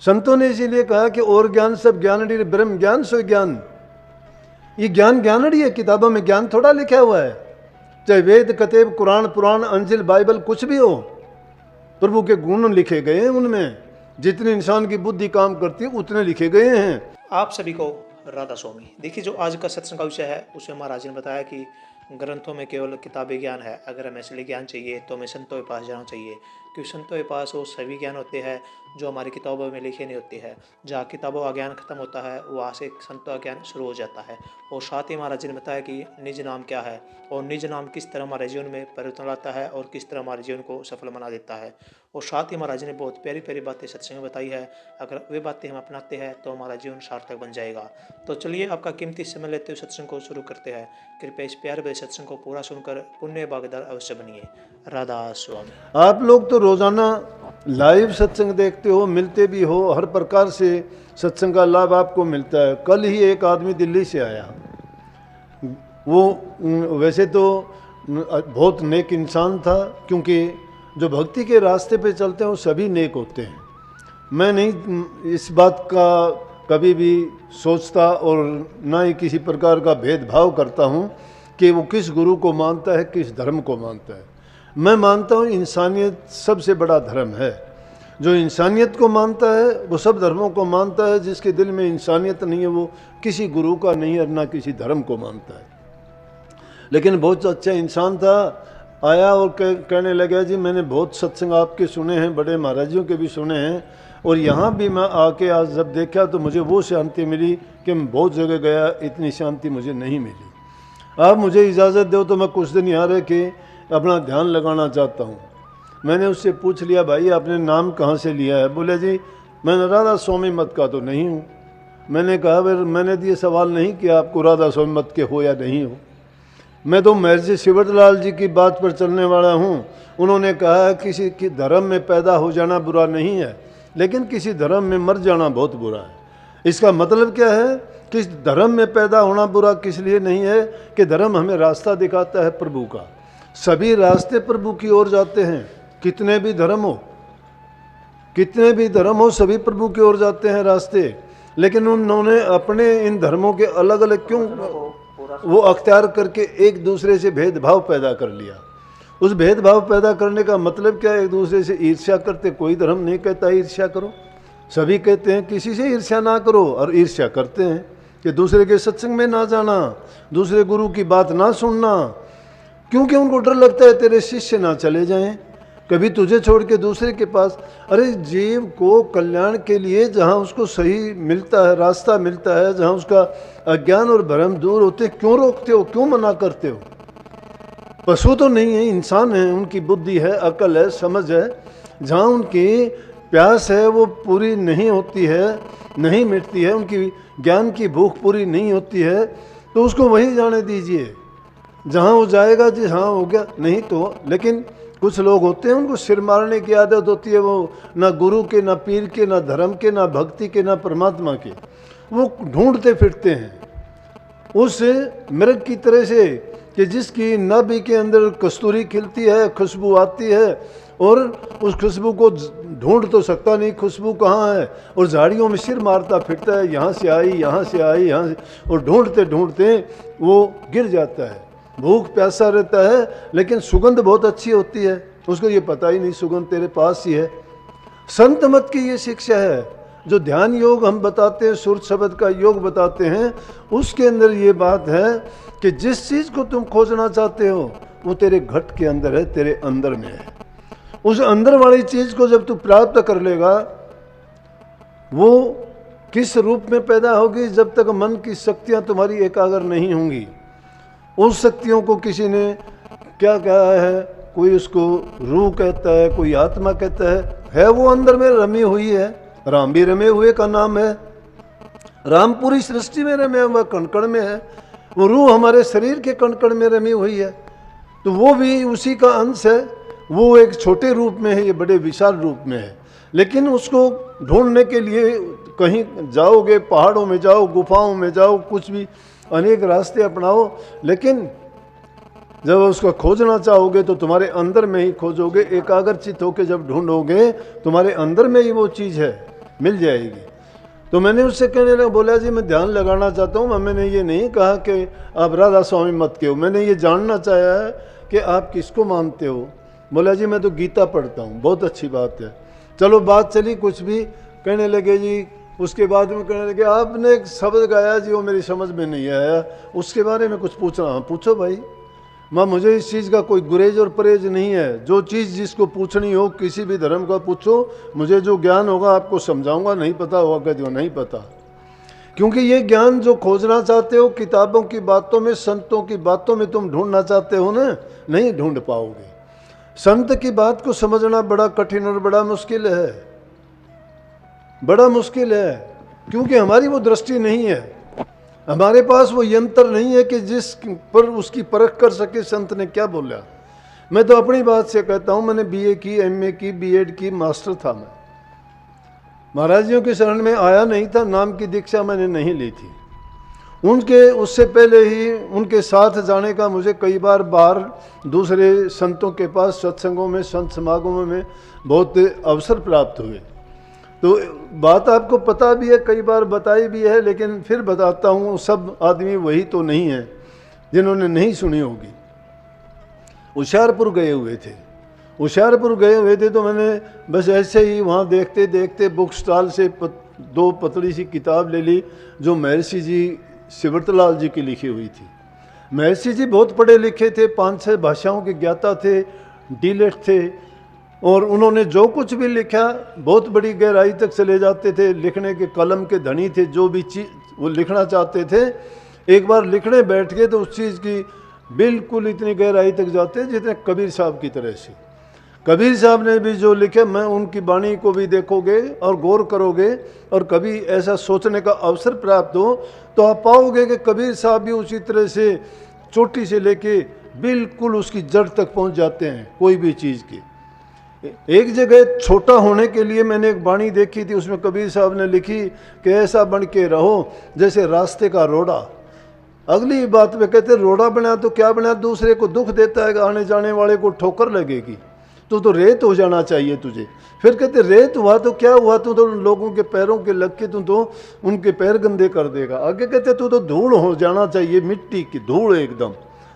संतों ने इसीलिए कहा कि और ज्ञान सब ज्ञानड़ी ब्रह्म ज्ञान सो ज्ञान। ये ज्ञान ज्ञानड़ी है, किताबों में ज्ञान थोड़ा लिखा हुआ है। चाहे वेद कतेब कुरान पुराण अंजिल बाइबल कुछ भी हो, प्रभु के गुण लिखे गए हैं उनमें। जितने इंसान की बुद्धि काम करती है उतने लिखे गए हैं। आप सभी को राधा स्वामी। देखिए, जो आज का सत्संग का विषय है उसमें महाराज ने बताया कि ग्रंथों में केवल किताबी ज्ञान है। अगर हमें असली ज्ञान चाहिए तो हमें संतों के पास जाना चाहिए, क्योंकि संतों के पास वो सभी ज्ञान होते हैं जो हमारी किताबों में लिखे नहीं होते हैं। जहाँ किताबों का ज्ञान खत्म होता है वहाँ से संतों का ज्ञान शुरू हो जाता है। और साथ ही महाराज ने बताया कि निज नाम क्या है और निज नाम किस तरह हमारे जीवन में परिवर्तन लाता है और किस तरह हमारे जीवन को सफल बना देता है। और साथ ही महाराज ने बहुत प्यारी प्यारी बातें सत्संग में बताई है। अगर वे बातें हम अपनाते हैं तो हमारा जीवन सार्थक बन जाएगा। तो चलिए, आपका कीमती समय लेते हुए सत्संग को शुरू करते हैं। कृपया इस प्यारे भरे सत्संग को पूरा सुनकर पुण्य भागीदार अवश्य बनिए। राधा स्वामी। आप लोग तो रोजाना लाइव सत्संग देखते हो, मिलते भी हो, हर प्रकार से सत्संग का लाभ आपको मिलता है। कल ही एक आदमी दिल्ली से आया, वो वैसे तो बहुत नेक इंसान था, क्योंकि जो भक्ति के रास्ते पे चलते हैं वो सभी नेक होते हैं। मैं नहीं इस बात का कभी भी सोचता और ना ही किसी प्रकार का भेदभाव करता हूँ कि वो किस गुरु को मानता है, किस धर्म को मानता है। मैं मानता हूँ इंसानियत सबसे बड़ा धर्म है। जो इंसानियत को मानता है वो सब धर्मों को मानता है। जिसके दिल में इंसानियत नहीं है वो किसी गुरु का नहीं है, ना किसी धर्म को मानता है। लेकिन बहुत अच्छा इंसान था, आया और कहने लगा जी मैंने बहुत सत्संग आपके सुने हैं, बड़े महाराजियों के भी सुने हैं, और यहाँ भी मैं आके आज जब देखा तो मुझे वो शांति मिली कि मैं बहुत जगह गया, इतनी शांति मुझे नहीं मिली। आप मुझे इजाज़त दो तो मैं कुछ दिन यहाँ रह के अपना ध्यान लगाना चाहता हूँ। मैंने उससे पूछ लिया, भाई आपने नाम कहाँ से लिया है? बोले जी मैं राधा स्वामी मत का तो नहीं हूँ। मैंने कहा फिर मैंने ये सवाल नहीं किया आपको राधा स्वामी मत के हो या नहीं हो। मैं तो महर्षि शिवदलाल जी की बात पर चलने वाला हूँ। उन्होंने कहा किसी की धर्म में पैदा हो जाना बुरा नहीं है, लेकिन किसी धर्म में मर जाना बहुत बुरा है। इसका मतलब क्या है? किस धर्म में पैदा होना बुरा किस लिए नहीं है कि धर्म हमें रास्ता दिखाता है प्रभु का। सभी रास्ते प्रभु की ओर जाते हैं, कितने भी धर्म हो सभी प्रभु की ओर जाते हैं रास्ते। लेकिन उन्होंने अपने इन धर्मों के अलग अलग क्यों वो अख्तियार करके एक दूसरे से भेदभाव पैदा कर लिया। उस भेदभाव पैदा करने का मतलब क्या है? एक दूसरे से ईर्ष्या करते। कोई धर्म नहीं कहता ईर्ष्या करो, सभी कहते हैं किसी से ईर्ष्या ना करो, और ईर्ष्या करते हैं कि दूसरे के सत्संग में ना जाना, दूसरे गुरु की बात ना सुनना, क्योंकि उनको डर लगता है तेरे शिष्य ना चले जाएं कभी तुझे छोड़ के दूसरे के पास। अरे जीव को कल्याण के लिए जहाँ उसको सही मिलता है, रास्ता मिलता है, जहाँ उसका अज्ञान और भ्रम दूर होते, क्यों रोकते हो, क्यों मना करते हो? पशु तो नहीं है, इंसान है, उनकी बुद्धि है, अकल है, समझ है। जहाँ उनकी प्यास है वो पूरी नहीं होती है, नहीं मिटती है, उनकी ज्ञान की भूख पूरी नहीं होती है, तो उसको वहीं जाने दीजिए जहाँ वो जाएगा। जी हाँ हो गया, नहीं तो। लेकिन कुछ लोग होते हैं उनको सिर मारने की आदत होती है। वो ना गुरु के, ना पीर के, ना धर्म के, ना भक्ति के, ना परमात्मा के, वो ढूंढते फिरते हैं उस मृग की तरह से कि जिसकी नाभि के अंदर कस्तूरी खिलती है, खुशबू आती है, और उस खुशबू को ढूंढ तो सकता नहीं खुशबू कहाँ है, और झाड़ियों में सिर मारता फिरता है, यहाँ से आई, यहाँ से आई, यहाँ से, और ढूंढते ढूंढते वो गिर जाता है। भूख प्यासा रहता है, लेकिन सुगंध बहुत अच्छी होती है, उसको ये पता ही नहीं सुगंध तेरे पास ही है। संत मत की ये शिक्षा है। जो ध्यान योग हम बताते हैं, सुर शब्द का योग बताते हैं, उसके अंदर ये बात है कि जिस चीज़ को तुम खोजना चाहते हो वो तेरे घट के अंदर है, तेरे अंदर में है। उस अंदर वाली चीज़ को जब तू प्राप्त कर लेगा, वो किस रूप में पैदा होगी? जब तक मन की शक्तियाँ तुम्हारी एकाग्र नहीं होंगी। उस शक्तियों को किसी ने क्या कहा है, कोई उसको रूह कहता है, कोई आत्मा कहता है वो अंदर में रमी हुई है। राम भी रमे हुए का नाम है। राम पूरी सृष्टि में रमे हुआ कण कण में है। वो रूह हमारे शरीर के कण कण में रमी हुई है, तो वो भी उसी का अंश है। वो एक छोटे रूप में है, ये बड़े विशाल रूप में है। लेकिन उसको ढूंढने के लिए कहीं जाओगे, पहाड़ों में जाओ, गुफाओं में जाओ, कुछ भी अनेक रास्ते अपनाओ, लेकिन जब उसको खोजना चाहोगे तो तुम्हारे अंदर में ही खोजोगे। एकाग्रचित होकर जब ढूंढोगे तुम्हारे अंदर में ही वो चीज़ है। मिल जाएगी। तो मैंने उससे कहने लगा, बोला जी मैं ध्यान लगाना चाहता हूँ, मैंने ये नहीं कहा कि आप राधा स्वामी मत कहो, मैंने ये जानना चाहा है कि आप किसको मानते हो। बोला जी मैं तो गीता पढ़ता हूँ। बहुत अच्छी बात है। चलो बात चली, कुछ भी कहने लगे जी। उसके बाद में कहने लगे आपने एक शब्द गाया जी वो मेरी समझ में नहीं आया, उसके बारे में कुछ पूछ रहा हूँ। पूछो भाई, माँ मुझे इस चीज़ का कोई गुरेज और परहेज नहीं है। जो चीज़ जिसको पूछनी हो किसी भी धर्म का पूछो, मुझे जो ज्ञान होगा आपको समझाऊंगा, नहीं पता होगा जो नहीं पता। क्योंकि ये ज्ञान जो खोजना चाहते हो किताबों की बातों में, संतों की बातों में तुम ढूंढना चाहते हो ना, नहीं ढूंढ पाओगे। संत की बात को समझना बड़ा कठिन और बड़ा मुश्किल है, बड़ा मुश्किल है। क्योंकि हमारी वो दृष्टि नहीं है, हमारे पास वो यंत्र नहीं है कि जिस पर उसकी परख कर सके संत ने क्या बोला। मैं तो अपनी बात से कहता हूँ, मैंने बीए की, एमए की, बीएड की, मास्टर था मैं। महाराज जियों के शरण में आया नहीं था, नाम की दीक्षा मैंने नहीं ली थी। उनके उससे पहले ही उनके साथ जाने का मुझे कई बार बाहर दूसरे संतों के पास सत्संगों में, संत समागमों में बहुत अवसर प्राप्त हुए। तो बात आपको पता भी है, कई बार बताई भी है, लेकिन फिर बताता हूँ। सब आदमी वही तो नहीं है जिन्होंने नहीं सुनी होगी। होशियारपुर गए हुए थे, होशियारपुर गए हुए थे तो मैंने बस ऐसे ही वहाँ देखते देखते बुक स्टॉल से दो पतली सी किताब ले ली जो महर्षि जी शिवरतलाल जी की लिखी हुई थी। महर्षि जी बहुत पढ़े लिखे थे, 5-6 भाषाओं के ज्ञाता थे, डीलेट थे, और उन्होंने जो कुछ भी लिखा बहुत बड़ी गहराई तक चले जाते थे। लिखने के कलम के धनी थे, जो भी चीज़ वो लिखना चाहते थे एक बार लिखने बैठ गए तो उस चीज़ की बिल्कुल इतनी गहराई तक जाते जितने कबीर साहब की तरह से। कबीर साहब ने भी जो लिखे, मैं उनकी वाणी को भी देखोगे और गौर करोगे और कभी ऐसा सोचने का अवसर प्राप्त हो तो आप पाओगे कि कबीर साहब भी उसी तरह से चोटी से लेके बिल्कुल उसकी जड़ तक पहुंच जाते हैं कोई भी चीज़ की। एक जगह छोटा होने के लिए मैंने एक वाणी देखी थी, उसमें कबीर साहब ने लिखी कि ऐसा बन के रहो जैसे रास्ते का रोड़ा। अगली बात में कहते रोड़ा बना तो क्या बना, दूसरे को दुख देता है, आने जाने वाले को ठोकर लगेगी, तो रेत हो जाना चाहिए तुझे। फिर कहते रेत हुआ तो क्या हुआ, तू तो लोगों के पैरों के लग के तू तो उनके पैर गंदे कर देगा। आगे कहते तू तो धूल हो जाना चाहिए, मिट्टी की धूल एकदम।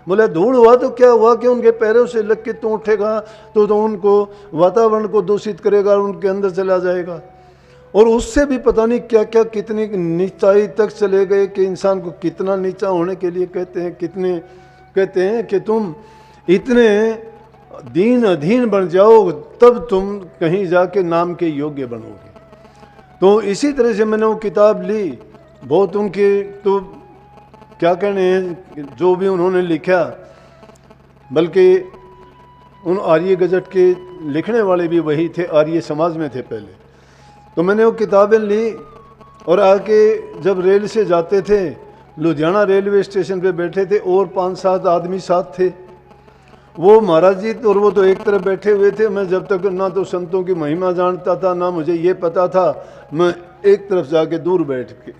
बोले धूल हुआ तो क्या हुआ कि उनके पैरों से लग के तू उठेगा तो उनको वातावरण को दूषित करेगा, उनके अंदर चला जाएगा। और उससे भी पता नहीं क्या क्या कितनी नीचाई तक चले गए कि इंसान को कितना नीचा होने के लिए कहते हैं कि तुम इतने दीन अधीन बन जाओ तब तुम कहीं जाके नाम के योग्य बनोगे। तो इसी तरह से मैंने वो किताब ली, बहुत उनके तो क्या कहने हैं जो भी उन्होंने लिखा, बल्कि उन आर्य गजट के लिखने वाले भी वही थे, आर्य समाज में थे पहले। तो मैंने वो किताबें ली और आके जब रेल से जाते थे, लुधियाना रेलवे स्टेशन पे बैठे थे और 5-7 आदमी साथ थे। वो महाराज जी और वो तो एक तरफ बैठे हुए थे। मैं जब तक ना तो संतों की महिमा जानता था ना मुझे ये पता था, मैं एक तरफ जाके दूर बैठ के,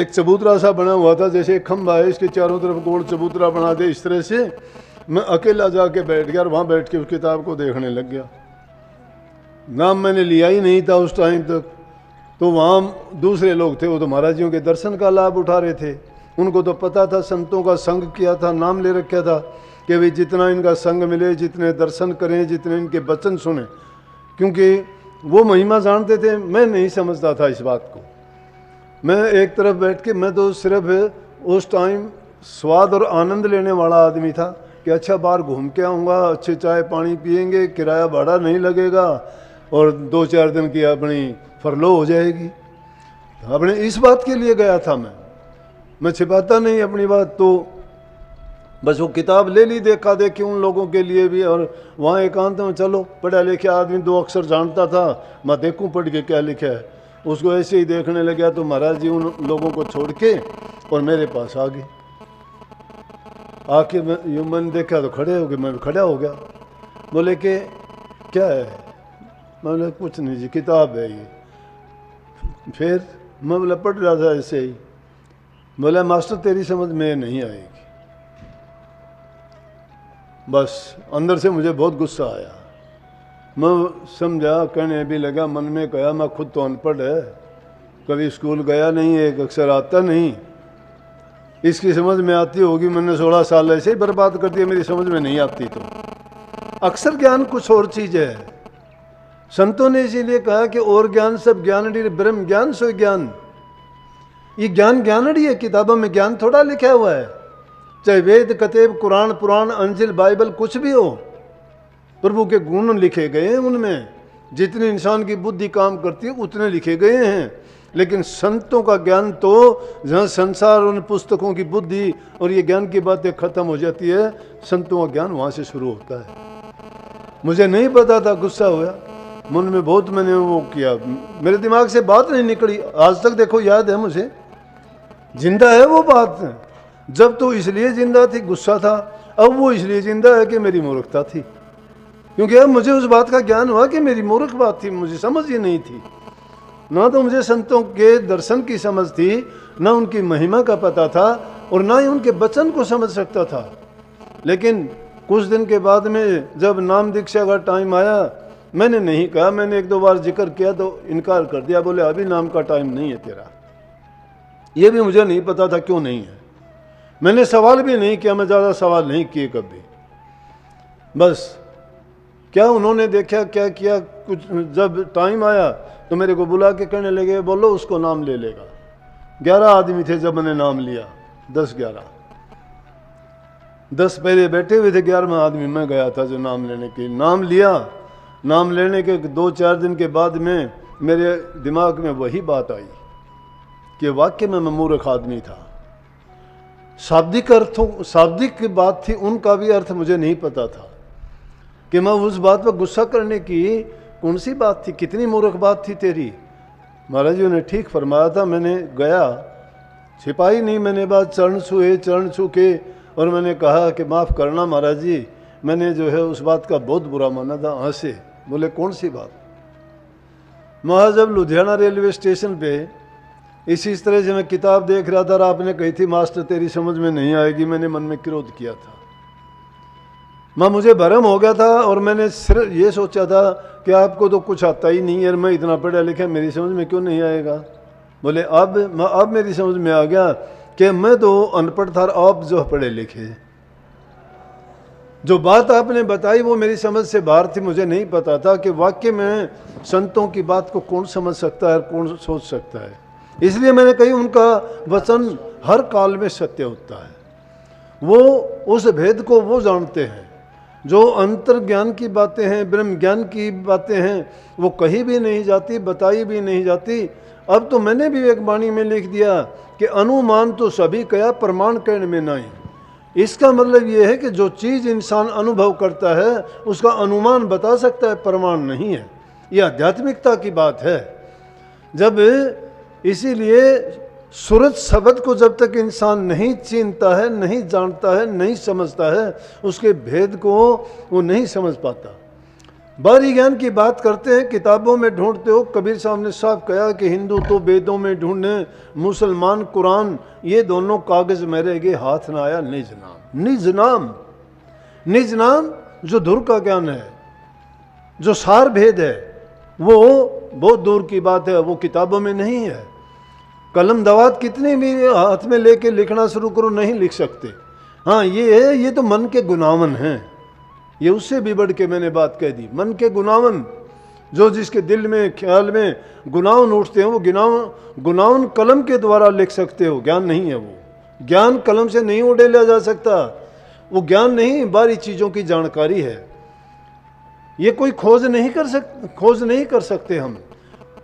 एक चबूतरा सा बना हुआ था, जैसे एक खंभा है इसके चारों तरफ गोल चबूतरा बना दे, इस तरह से मैं अकेला जाके बैठ गया और वहाँ बैठ के उस किताब को देखने लग गया। नाम मैंने लिया ही नहीं था उस टाइम तक। तो वहाँ दूसरे लोग थे, वो तो महाराज जियों के दर्शन का लाभ उठा रहे थे। उनको तो पता था, संतों का संग किया था, नाम ले रखा था कि भाई जितना इनका संग मिले, जितने दर्शन करें, जितने इनके वचन सुने, क्योंकि वो महिमा जानते थे। मैं नहीं समझता था इस बात को। मैं एक तरफ बैठ के, मैं तो सिर्फ उस टाइम स्वाद और आनंद लेने वाला आदमी था कि अच्छा बाहर घूम के आऊँगा, अच्छे चाय पानी पियेंगे, किराया भाड़ा नहीं लगेगा और 2-4 दिन की अपनी फरलो हो जाएगी। अपने इस बात के लिए गया था मैं छिपाता नहीं अपनी बात। तो बस वो किताब ले ली, देखा देखी उन लोगों के लिए भी। और वहाँ एकांत में चलो, पढ़ा लिखा आदमी 2 अक्षर जानता था, मैं देखूँ पढ़ के क्या लिखा है, उसको ऐसे ही देखने लगा। तो महाराज जी उन लोगों को छोड़ के और मेरे पास आ गए। आके मैंने देखा तो खड़े हो गए, मैं खड़ा हो गया। बोले कि क्या है? मैंने कुछ नहीं जी, किताब है ये। फिर मैं बोला पढ़ रहा था ऐसे ही। बोला मास्टर तेरी समझ में नहीं आएगी। बस अंदर से मुझे बहुत गुस्सा आया। मैं समझा, कहने भी लगा, मन में कहा मैं खुद तो अनपढ़ है, कभी स्कूल गया नहीं, एक अक्षर आता नहीं, इसकी समझ में आती होगी, मैंने 16 साल ऐसे ही बर्बाद कर दिया, मेरी समझ में नहीं आती। तो अक्षर ज्ञान कुछ और चीज़ है। संतों ने इसीलिए कहा कि और ज्ञान सब ज्ञानड़ी ब्रह्म ज्ञान सो ज्ञान। ये ज्ञान ज्ञानड़ी है, किताबों में ज्ञान थोड़ा लिखा हुआ है, चाहे वेद कतेब कुरान पुराण अंजिल बाइबल कुछ भी हो, प्रभु के गुण लिखे गए हैं, उनमें जितनी इंसान की बुद्धि काम करती है उतने लिखे गए हैं। लेकिन संतों का ज्ञान तो जहाँ संसार उन पुस्तकों की बुद्धि और ये ज्ञान की बातें खत्म हो जाती है, संतों का ज्ञान वहाँ से शुरू होता है। मुझे नहीं पता था, गुस्सा हुआ, मन में बहुत मैंने वो किया, मेरे दिमाग से बात नहीं निकली, आज तक देखो याद है मुझे, जिंदा है वो बात। जब तो इसलिए जिंदा थी, गुस्सा था, अब वो इसलिए जिंदा है कि मेरी मूर्खता थी, क्योंकि अब मुझे उस बात का ज्ञान हुआ कि मेरी मूर्ख बात थी, मुझे समझ ही नहीं थी। ना तो मुझे संतों के दर्शन की समझ थी, ना उनकी महिमा का पता था, और ना ही उनके वचन को समझ सकता था। लेकिन कुछ दिन के बाद में जब नाम दीक्षा का टाइम आया, मैंने नहीं कहा, मैंने 1-2 बार जिक्र किया तो इनकार कर दिया, बोले अभी नाम का टाइम नहीं है तेरा। ये भी मुझे नहीं पता था क्यों नहीं है, मैंने सवाल भी नहीं किया, मैं ज़्यादा सवाल नहीं किए कभी। बस क्या उन्होंने देखा क्या किया, कुछ जब टाइम आया तो मेरे को बुला के कहने लगे बोलो उसको नाम ले लेगा। 11 आदमी थे जब मैंने नाम लिया, 10 पहले बैठे हुए थे, 11वां आदमी मैं गया था जो नाम लेने के। नाम लिया, नाम लेने के 2-4 दिन के बाद में मेरे दिमाग में वही बात आई कि वाकई में मैं मूर्ख आदमी था। शाब्दिक अर्थों, शाब्दिक की बात थी, उनका भी अर्थ मुझे नहीं पता था कि मैं उस बात पर गुस्सा करने की कौन सी बात थी, कितनी मूर्ख बात थी तेरी। महाराज जी ने ठीक फरमाया था, मैंने गया, छिपाई नहीं, मैंने बात चरण छू के, और मैंने कहा कि माफ़ करना महाराज जी, मैंने जो है उस बात का बहुत बुरा माना था। हंसे, बोले कौन सी बात। महाराज जब लुधियाना रेलवे स्टेशन पे इसी तरह से मैं किताब देख रहा था और आपने कही थी मास्टर तेरी समझ में नहीं आएगी, मैंने मन में क्रोध किया था। मुझे भरम हो गया था और मैंने सिर्फ ये सोचा था कि आपको तो कुछ आता ही नहीं है, मैं इतना पढ़ा लिखा, मेरी समझ में क्यों नहीं आएगा। बोले अब मेरी समझ में आ गया कि मैं तो अनपढ़ था, आप जो पढ़े लिखे, जो बात आपने बताई वो मेरी समझ से बाहर थी। मुझे नहीं पता था कि वाकई में संतों की बात को कौन समझ सकता है, कौन सोच सकता है। इसलिए मैंने कही उनका वचन हर काल में सत्य होता है। वो उस भेद को वो जानते हैं, जो अंतर ज्ञान की बातें हैं, ब्रह्म ज्ञान की बातें हैं, वो कहीं भी नहीं जाती, बताई भी नहीं जाती। अब तो मैंने भी एक वाणी में लिख दिया कि अनुमान तो सभी कया, प्रमाण कहने में नहीं। इसका मतलब ये है कि जो चीज़ इंसान अनुभव करता है उसका अनुमान बता सकता है, प्रमाण नहीं है। यह आध्यात्मिकता की बात है। जब इसीलिए सूरज शब्द को जब तक इंसान नहीं चीनता है, नहीं जानता है, नहीं समझता है, उसके भेद को वो नहीं समझ पाता। बाहरी ज्ञान की बात करते हैं, किताबों में ढूंढते हो, कबीर साहब ने साफ कहा कि हिंदू तो वेदों में ढूंढे, मुसलमान कुरान, ये दोनों कागज में रह गए, हाथ ना आया निज नाम। निज नाम, निज नाम जो धुर का ज्ञान है, जो सार भेद है, वो बहुत दूर की बात है, वो किताबों में नहीं है। कलम दवात कितनी भी हाथ में लेके लिखना शुरू करो, नहीं लिख सकते। हाँ ये है, ये तो मन के गुनावन हैं। ये उससे भी बढ़ के मैंने बात कह दी, मन के गुनावन, जो जिसके दिल में ख्याल में गुनावन उठते हैं, वो गुनावन कलम के द्वारा लिख सकते हो, ज्ञान नहीं है वो। ज्ञान कलम से नहीं उड़ेला जा सकता, वो ज्ञान नहीं, बाहरी चीज़ों की जानकारी है। ये कोई खोज नहीं कर सकते हम,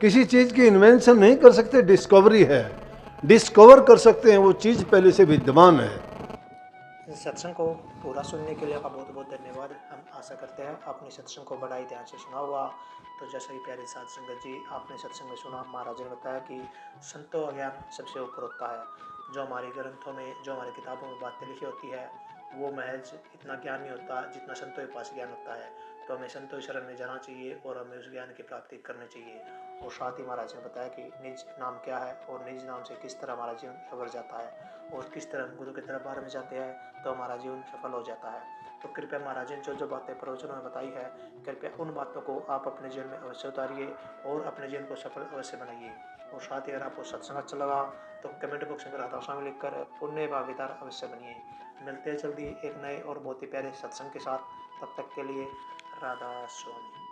किसी चीज़ की इन्वेंशन नहीं कर सकते, डिस्कवरी है। डिस्कवर कर सकते हैं वो चीज़ पहले से विद्यमान है। सत्संग को पूरा सुनने के लिए आपका बहुत बहुत धन्यवाद। हम आशा करते हैं आपने सत्संग को बड़ा ही ध्यान से सुना हुआ। तो जैसा कि प्यारे साध संगत जी आपने सत्संग में सुना, महाराज ने बताया कि संतों का ज्ञान सबसे ऊपर होता है। जो हमारे ग्रंथों में, जो हमारी किताबों में बातें लिखी होती है, वो महज इतना ज्ञान नहीं होता जितना संतों के पास ज्ञान होता है। तो हमें संतों की शरण में जाना चाहिए और हमें उस ज्ञान की प्राप्ति करनी चाहिए। और साथ ही महाराज ने बताया कि निज नाम क्या है और निज नाम से किस तरह हमारा जीवन सवर जाता है और किस तरह हम गुरु की तरफ बाहर में जाते हैं तो हमारा जीवन सफल हो जाता है। तो कृपया महाराज ने जो जो बातें प्रवचनों में बताई है, कृपया उन बातों को आप अपने जीवन में अवश्य उतारिए और अपने जीवन को सफल अवश्य बनाइए। और साथ ही अगर आपको सत्संग अच्छा लगा तो कमेंट बॉक्स में राधा स्वामी लिखकर पुण्य भागीदार अवश्य बनिए। मिलते हैं जल्दी एक नए और बहुत ही प्यारे सत्संग के साथ। तब तक के लिए राधा स्वामी।